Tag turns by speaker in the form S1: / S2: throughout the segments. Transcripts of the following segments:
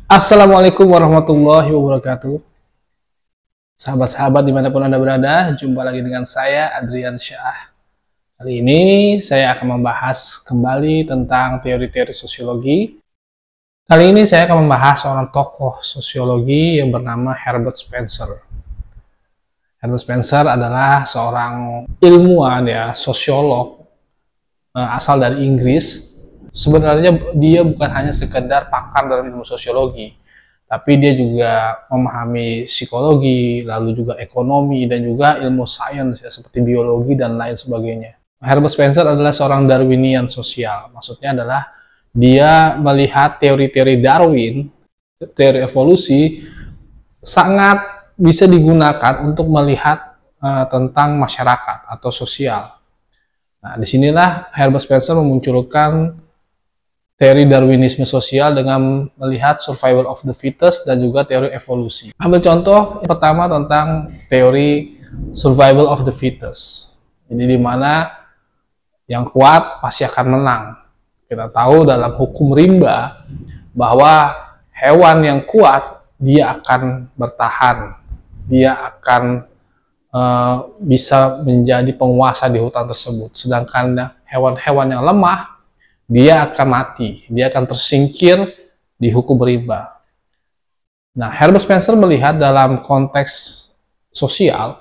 S1: Assalamualaikum warahmatullahi wabarakatuh. Sahabat-sahabat dimanapun Anda berada, jumpa lagi dengan saya Adrian Syah. Kali ini saya akan membahas kembali tentang teori-teori sosiologi. Kali ini saya akan membahas seorang tokoh sosiologi yang bernama Herbert Spencer. Herbert Spencer adalah seorang ilmuwan sosiolog asal dari Inggris. Sebenarnya dia bukan hanya sekedar pakar dalam ilmu sosiologi, tapi dia juga memahami psikologi, lalu juga ekonomi, dan juga ilmu sains seperti biologi dan lain sebagainya. Herbert Spencer adalah seorang Darwinian sosial. Maksudnya adalah dia melihat teori-teori Darwin, teori evolusi, sangat bisa digunakan untuk melihat tentang masyarakat atau sosial. Nah, disinilah Herbert Spencer memunculkan teori Darwinisme sosial dengan melihat survival of the fittest dan juga teori evolusi. Ambil contoh yang pertama tentang teori survival of the fittest. Jadi di mana yang kuat pasti akan menang. Kita tahu dalam hukum rimba bahwa hewan yang kuat dia akan bertahan, dia akan bisa menjadi penguasa di hutan tersebut. Sedangkan hewan-hewan yang lemah dia akan mati, dia akan tersingkir di hukum rimba. Nah, Herbert Spencer melihat dalam konteks sosial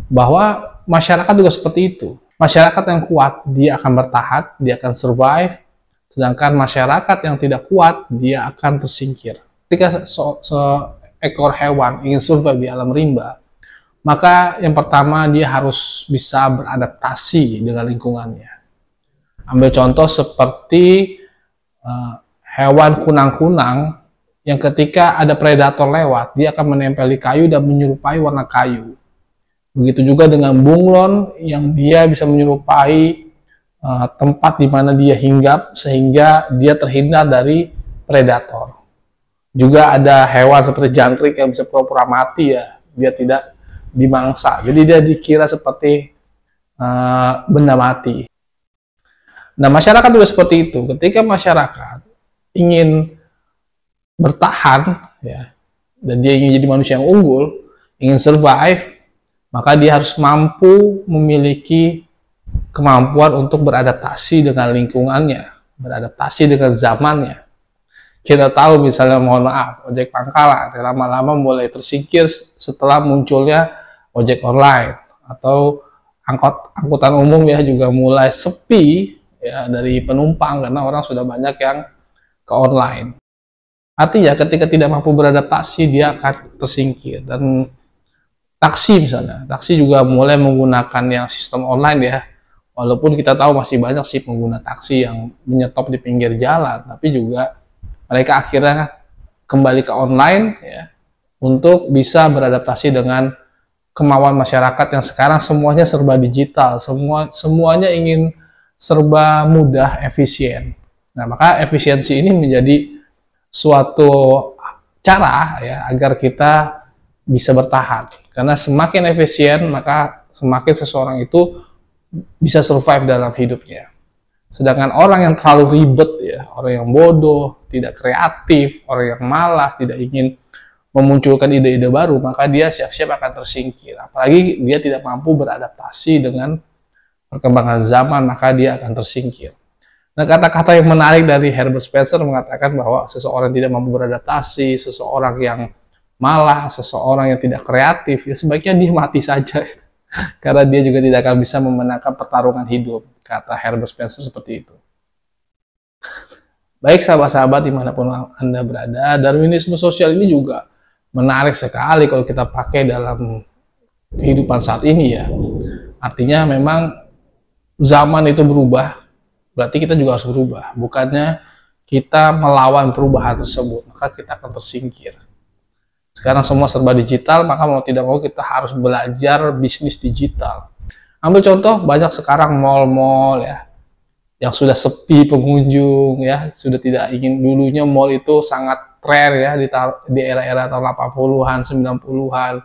S1: bahwa masyarakat juga seperti itu. Masyarakat yang kuat, dia akan bertahan, dia akan survive, sedangkan masyarakat yang tidak kuat, dia akan tersingkir. Ketika seekor hewan ingin survive di alam rimba, maka yang pertama dia harus bisa beradaptasi dengan lingkungannya. Ambil contoh seperti hewan kunang-kunang yang ketika ada predator lewat, dia akan menempel di kayu dan menyerupai warna kayu. Begitu juga dengan bunglon yang dia bisa menyerupai tempat di mana dia hinggap sehingga dia terhindar dari predator. Juga ada hewan seperti jangkrik yang bisa pura-pura mati dia tidak dimangsa. Jadi dia dikira seperti benda mati. Nah, masyarakat juga seperti itu. Ketika masyarakat ingin bertahan, dan dia ingin jadi manusia yang unggul, ingin survive, maka dia harus mampu memiliki kemampuan untuk beradaptasi dengan lingkungannya, beradaptasi dengan zamannya. Kita tahu misalnya, mohon maaf, ojek pangkalan lama-lama mulai tersingkir setelah munculnya ojek online, atau angkutan umum juga mulai sepi dari penumpang karena orang sudah banyak yang ke online. Artinya ketika tidak mampu beradaptasi dia akan tersingkir. Dan taksi misalnya, taksi juga mulai menggunakan yang sistem online walaupun kita tahu masih banyak sih pengguna taksi yang menyetop di pinggir jalan, tapi juga mereka akhirnya kembali ke online untuk bisa beradaptasi dengan kemauan masyarakat yang sekarang semuanya serba digital, semuanya ingin serba mudah, efisien. Nah, maka efisiensi ini menjadi suatu cara agar kita bisa bertahan. Karena semakin efisien, maka semakin seseorang itu bisa survive dalam hidupnya. Sedangkan orang yang terlalu ribet, orang yang bodoh, tidak kreatif, orang yang malas, tidak ingin memunculkan ide-ide baru, maka dia siap-siap akan tersingkir. Apalagi dia tidak mampu beradaptasi dengan perkembangan zaman, maka dia akan tersingkir. Nah, kata-kata yang menarik dari Herbert Spencer mengatakan bahwa seseorang yang tidak mampu beradaptasi, seseorang yang malas, seseorang yang tidak kreatif, sebaiknya dia mati saja. Karena dia juga tidak akan bisa memenangkan pertarungan hidup, kata Herbert Spencer seperti itu. Baik sahabat-sahabat dimanapun Anda berada, Darwinisme sosial ini juga menarik sekali kalau kita pakai dalam kehidupan saat ini Artinya memang zaman itu berubah, berarti kita juga harus berubah. Bukannya kita melawan perubahan tersebut, maka kita akan tersingkir. Sekarang semua serba digital, maka mau tidak mau kita harus belajar bisnis digital. Ambil contoh, banyak sekarang mall-mall yang sudah sepi pengunjung, sudah tidak ingin. Dulunya mall itu sangat rare di era-era tahun 80-an, 90-an.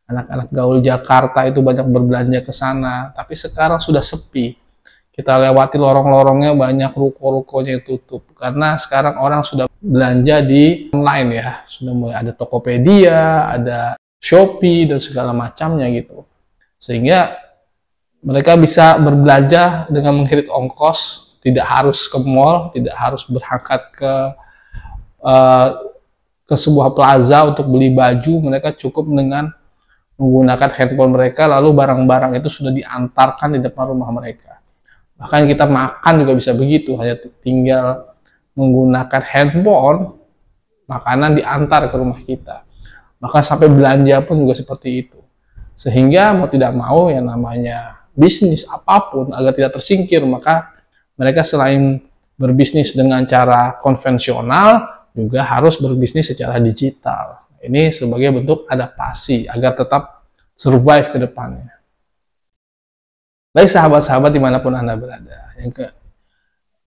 S1: Anak-anak gaul Jakarta itu banyak berbelanja ke sana, tapi sekarang sudah sepi. Kita lewati lorong-lorongnya banyak ruko-rukonya yang tutup, karena sekarang orang sudah belanja di online ya. Sudah mulai ada Tokopedia, ada Shopee dan segala macamnya gitu. Sehingga mereka bisa berbelanja dengan mengherit ongkos, tidak harus ke mall, tidak harus berangkat uh, ke sebuah plaza untuk beli baju. Mereka cukup dengan menggunakan handphone mereka, lalu barang-barang itu sudah diantarkan di depan rumah mereka. Bahkan kita makan juga bisa begitu, hanya tinggal menggunakan handphone, makanan diantar ke rumah kita. Maka sampai belanja pun juga seperti itu. Sehingga mau tidak mau yang namanya bisnis apapun agar tidak tersingkir, maka mereka selain berbisnis dengan cara konvensional, juga harus berbisnis secara digital. Ini sebagai bentuk adaptasi agar tetap survive ke depannya. Baik sahabat-sahabat dimanapun Anda berada.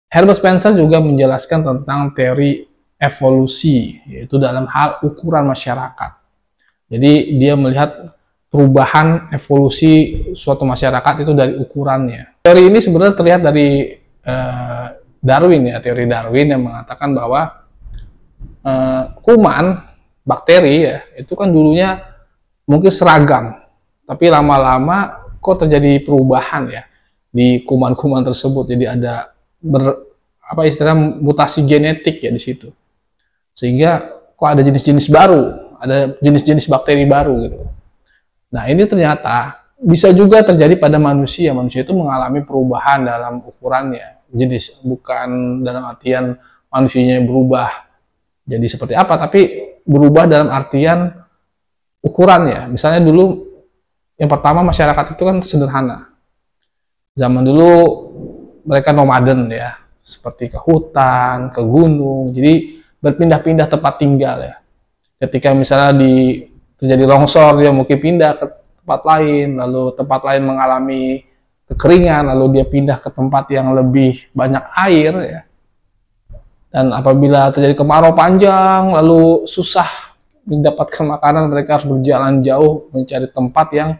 S1: Herbert Spencer juga menjelaskan tentang teori evolusi, yaitu dalam hal ukuran masyarakat. Jadi dia melihat perubahan evolusi suatu masyarakat itu dari ukurannya. Teori ini sebenarnya terlihat dari Darwin ya, teori Darwin yang mengatakan bahwa kuman, bakteri ya, itu kan dulunya mungkin seragam, tapi lama-lama kok terjadi perubahan ya di kuman-kuman tersebut. Jadi ada istilah mutasi genetik ya di situ. Sehingga kok ada jenis-jenis baru, ada jenis-jenis bakteri baru gitu. Nah, ini ternyata bisa juga terjadi pada manusia. Manusia itu mengalami perubahan dalam ukurannya. Jenis, bukan dalam artian manusianya berubah jadi seperti apa, tapi berubah dalam artian ukurannya. Misalnya dulu, yang pertama masyarakat itu kan sederhana. Zaman dulu mereka nomaden ya, seperti ke hutan, ke gunung, jadi berpindah-pindah tempat tinggal ya. Ketika misalnya terjadi longsor, dia mungkin pindah ke tempat lain, lalu tempat lain mengalami kekeringan, lalu dia pindah ke tempat yang lebih banyak air ya. Dan apabila terjadi kemarau panjang, lalu susah mendapatkan makanan, mereka harus berjalan jauh mencari tempat yang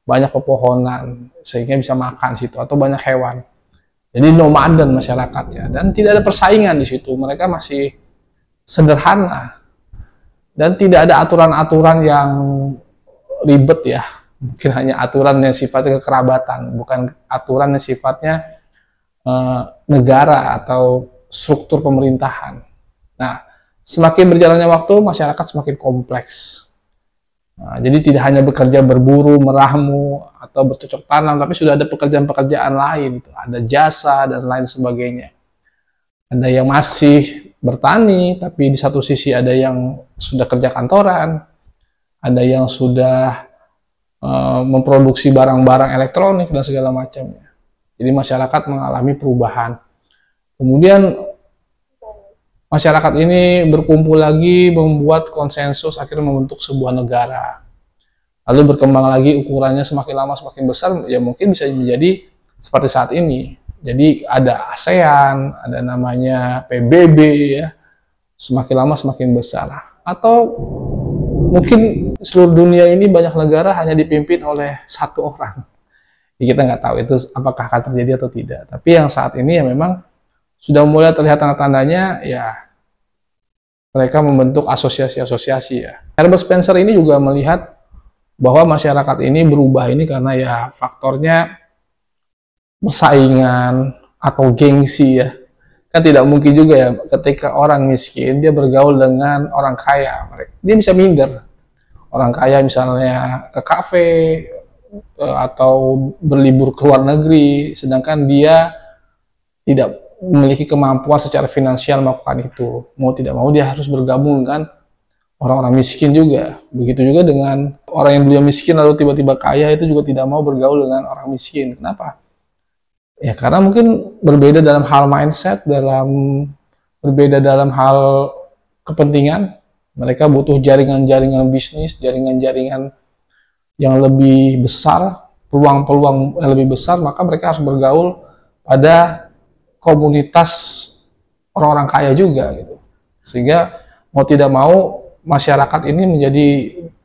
S1: banyak pepohonan sehingga bisa makan situ, atau banyak hewan. Jadi nomaden masyarakatnya, dan tidak ada persaingan di situ. Mereka masih sederhana dan tidak ada aturan-aturan yang ribet ya. Mungkin hanya aturan yang sifatnya kekerabatan, bukan aturan yang sifatnya negara atau struktur pemerintahan. Nah, semakin berjalannya waktu, masyarakat semakin kompleks. Nah, jadi tidak hanya bekerja berburu, meramu, atau bercocok tanam, tapi sudah ada pekerjaan-pekerjaan lain. Ada jasa dan lain sebagainya. Ada yang masih bertani, tapi di satu sisi ada yang sudah kerja kantoran, ada yang sudah memproduksi barang-barang elektronik dan segala macamnya. Jadi masyarakat mengalami perubahan. Kemudian masyarakat ini berkumpul lagi, membuat konsensus, akhirnya membentuk sebuah negara. Lalu berkembang lagi, ukurannya semakin lama semakin besar, ya mungkin bisa menjadi seperti saat ini. Jadi ada ASEAN, ada namanya PBB ya, semakin lama semakin besar. Atau mungkin seluruh dunia ini banyak negara hanya dipimpin oleh satu orang. Ya, kita nggak tahu itu apakah akan terjadi atau tidak. Tapi yang saat ini ya memang sudah mulai terlihat tanda-tandanya ya mereka membentuk asosiasi-asosiasi ya. Herbert Spencer ini juga melihat bahwa masyarakat ini berubah ini karena ya faktornya persaingan atau gengsi ya. Kan tidak mungkin juga ya ketika orang miskin dia bergaul dengan orang kaya, dia bisa minder. Orang kaya misalnya ke kafe atau berlibur ke luar negeri, sedangkan dia tidak memiliki kemampuan secara finansial melakukan itu. Mau tidak mau dia harus bergabung dengan orang-orang miskin juga. Begitu juga dengan orang yang dulunya miskin lalu tiba-tiba kaya, itu juga tidak mau bergaul dengan orang miskin. Kenapa? Ya karena mungkin berbeda dalam hal mindset, berbeda dalam hal kepentingan. Mereka butuh jaringan-jaringan bisnis, jaringan-jaringan yang lebih besar, peluang-peluang yang lebih besar, maka mereka harus bergaul pada komunitas orang-orang kaya juga gitu. Sehingga mau tidak mau masyarakat ini menjadi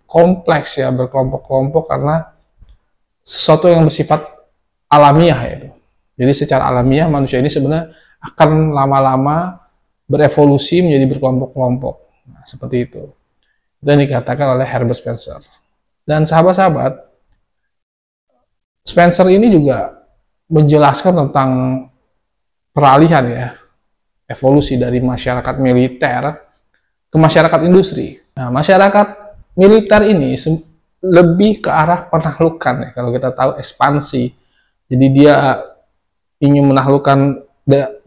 S1: kompleks ya, berkelompok-kelompok karena sesuatu yang bersifat alamiah ya. Jadi secara alamiah manusia ini sebenarnya akan lama-lama berevolusi menjadi berkelompok-kelompok. Nah, seperti itu. Itu yang dikatakan oleh Herbert Spencer. Dan sahabat-sahabat, Spencer ini juga menjelaskan tentang peralihan ya, evolusi dari masyarakat militer ke masyarakat industri. Nah, masyarakat militer ini lebih ke arah penaklukan ya, kalau kita tahu ekspansi. Jadi dia ingin menaklukkan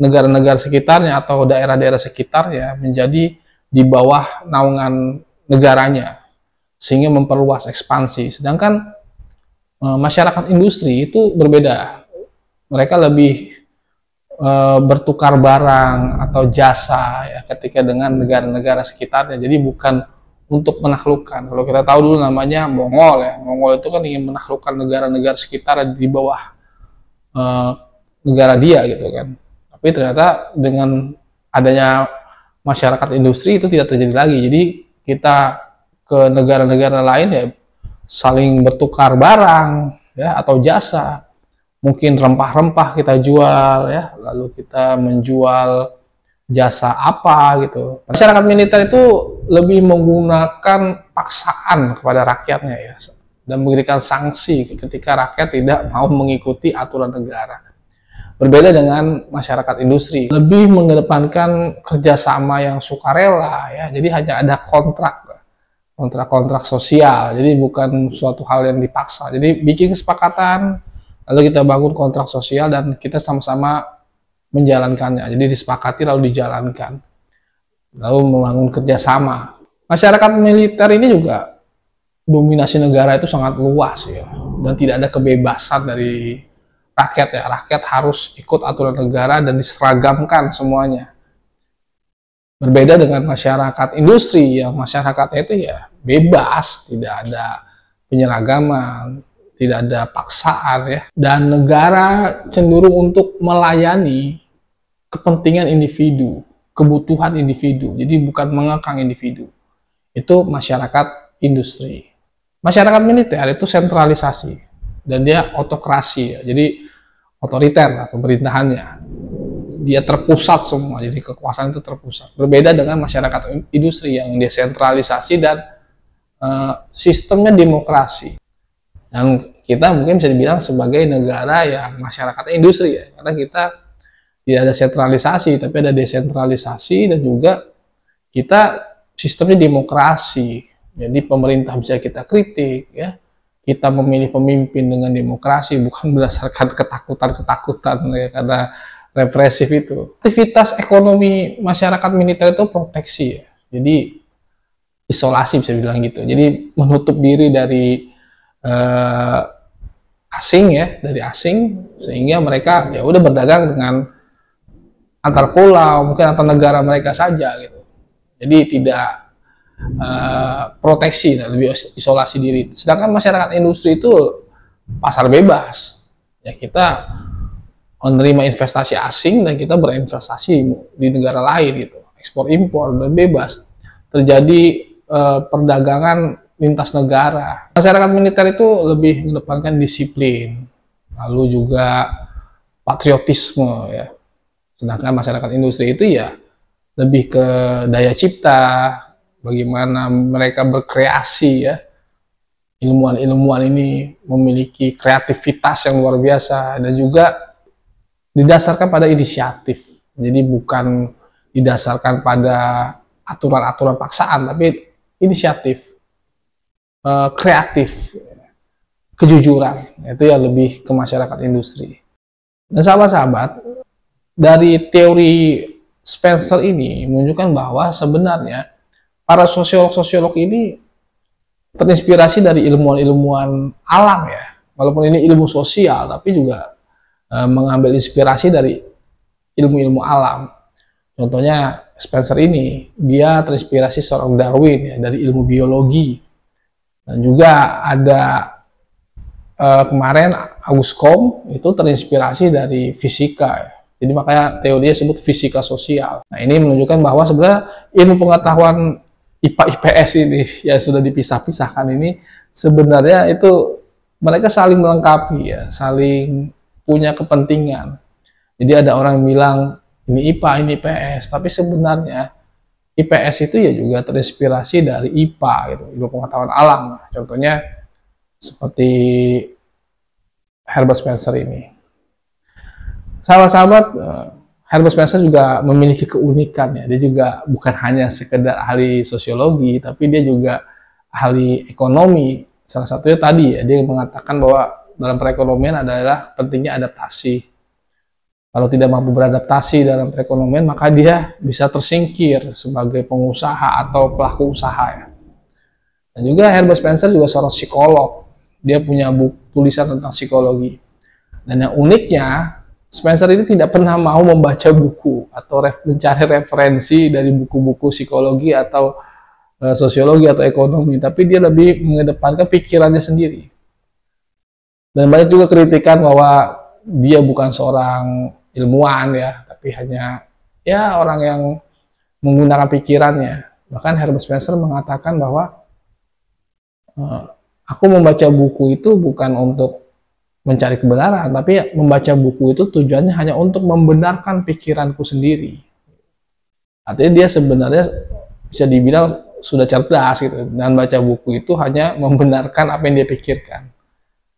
S1: negara-negara sekitarnya atau daerah-daerah sekitarnya menjadi di bawah naungan negaranya, sehingga memperluas ekspansi. Sedangkan masyarakat industri itu berbeda. Mereka lebih bertukar barang atau jasa ya ketika dengan negara-negara sekitarnya. Jadi bukan untuk menaklukkan. Kalau kita tahu dulu namanya Mongol ya. Mongol itu kan ingin menaklukkan negara-negara sekitar di bawah negara dia gitu kan. Tapi ternyata dengan adanya masyarakat industri itu tidak terjadi lagi. Jadi kita ke negara-negara lain ya saling bertukar barang ya atau jasa. Mungkin rempah-rempah kita jual ya, lalu kita menjual jasa apa gitu. Masyarakat militer itu lebih menggunakan paksaan kepada rakyatnya ya, dan memberikan sanksi ketika rakyat tidak mau mengikuti aturan negara. Berbeda dengan masyarakat industri, lebih mengedepankan kerjasama yang sukarela ya, jadi hanya ada kontrak sosial, jadi bukan suatu hal yang dipaksa. Jadi bikin kesepakatan, lalu kita bangun kontrak sosial dan kita sama-sama menjalankannya. Jadi disepakati lalu dijalankan, lalu membangun kerjasama. Masyarakat militer ini juga dominasi negara itu sangat luas ya, dan tidak ada kebebasan dari rakyat ya. Rakyat harus ikut aturan negara dan diseragamkan semuanya. Berbeda dengan masyarakat industri yang masyarakatnya itu ya bebas, tidak ada penyeragaman, tidak ada paksaan ya, dan negara cenderung untuk melayani kepentingan individu, kebutuhan individu, jadi bukan mengekang individu. Itu masyarakat industri. Masyarakat militer itu sentralisasi dan dia autokrasi ya, jadi otoriter lah pemerintahannya, dia terpusat semua, jadi kekuasaan itu terpusat. Berbeda dengan masyarakat industri yang desentralisasi dan sistemnya demokrasi. Dan kita mungkin bisa dibilang sebagai negara yang masyarakatnya industri ya, karena kita tidak ada sentralisasi, tapi ada desentralisasi, dan juga kita sistemnya demokrasi. Jadi pemerintah bisa kita kritik ya, kita memilih pemimpin dengan demokrasi, bukan berdasarkan ketakutan-ketakutan ya, karena represif itu. Aktivitas ekonomi masyarakat militer itu proteksi ya, jadi isolasi bisa bilang gitu. Jadi menutup diri dari asing ya, dari asing, sehingga mereka ya udah berdagang dengan antar pulau, mungkin antar negara mereka saja gitu. Jadi tidak proteksi, lebih isolasi diri. Sedangkan masyarakat industri itu pasar bebas ya, kita menerima investasi asing dan kita berinvestasi di negara lain gitu, ekspor impor dan bebas, terjadi perdagangan lintas negara. Masyarakat militer itu lebih mengedepankan disiplin, lalu juga patriotisme ya. Sedangkan masyarakat industri itu ya lebih ke daya cipta, bagaimana mereka berkreasi ya. Ilmuwan-ilmuwan ini memiliki kreativitas yang luar biasa dan juga didasarkan pada inisiatif. Jadi bukan didasarkan pada aturan-aturan paksaan, tapi inisiatif, kreatif, kejujuran. Itu yang lebih ke masyarakat industri. Dan sahabat-sahabat, dari teori Spencer ini menunjukkan bahwa sebenarnya para sosiolog-sosiolog ini terinspirasi dari ilmuwan-ilmuwan alam ya. Walaupun ini ilmu sosial, tapi juga mengambil inspirasi dari ilmu-ilmu alam. Contohnya Spencer ini, dia terinspirasi seorang Darwin ya, dari ilmu biologi. Dan juga ada kemarin Auguste Comte itu terinspirasi dari fisika ya. Jadi makanya teorinya disebut fisika sosial. Nah, ini menunjukkan bahwa sebenarnya ilmu pengetahuan IPA IPS ini yang sudah dipisah-pisahkan ini sebenarnya itu mereka saling melengkapi ya, saling punya kepentingan. Jadi ada orang yang bilang ini IPA, ini IPS. Tapi sebenarnya IPS itu ya juga terinspirasi dari IPA gitu, ilmu pengetahuan alam. Contohnya seperti Herbert Spencer ini. Sahabat-sahabat, Herbert Spencer juga memiliki keunikan ya. Dia juga bukan hanya sekedar ahli sosiologi, tapi dia juga ahli ekonomi. Salah satunya tadi ya, dia mengatakan bahwa dalam perekonomian adalah pentingnya adaptasi. Kalau tidak mampu beradaptasi dalam perekonomian, maka dia bisa tersingkir sebagai pengusaha atau pelaku usaha ya. Dan juga Herbert Spencer juga seorang psikolog. Dia punya buku tulisan tentang psikologi. Dan yang uniknya, Spencer ini tidak pernah mau membaca buku atau mencari referensi dari buku-buku psikologi atau sosiologi atau ekonomi, tapi dia lebih mengedepankan pikirannya sendiri. Dan banyak juga kritikan bahwa dia bukan seorang ilmuwan ya, tapi hanya ya orang yang menggunakan pikirannya. Bahkan Herbert Spencer mengatakan bahwa aku membaca buku itu bukan untuk mencari kebenaran, tapi membaca buku itu tujuannya hanya untuk membenarkan pikiranku sendiri. Artinya dia sebenarnya bisa dibilang sudah cerdas gitu, dan baca buku itu hanya membenarkan apa yang dia pikirkan.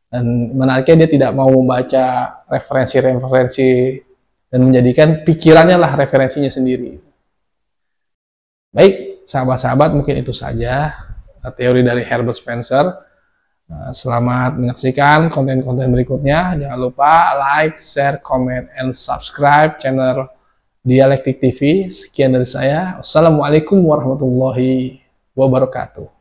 S1: Dan menariknya dia tidak mau membaca referensi-referensi dan menjadikan pikirannya lah referensinya sendiri. Baik, sahabat-sahabat, mungkin itu saja teori dari Herbert Spencer. Selamat menyaksikan konten-konten berikutnya. Jangan lupa like, share, comment, and subscribe channel Dialektik TV. Sekian dari saya. Wassalamualaikum warahmatullahi wabarakatuh.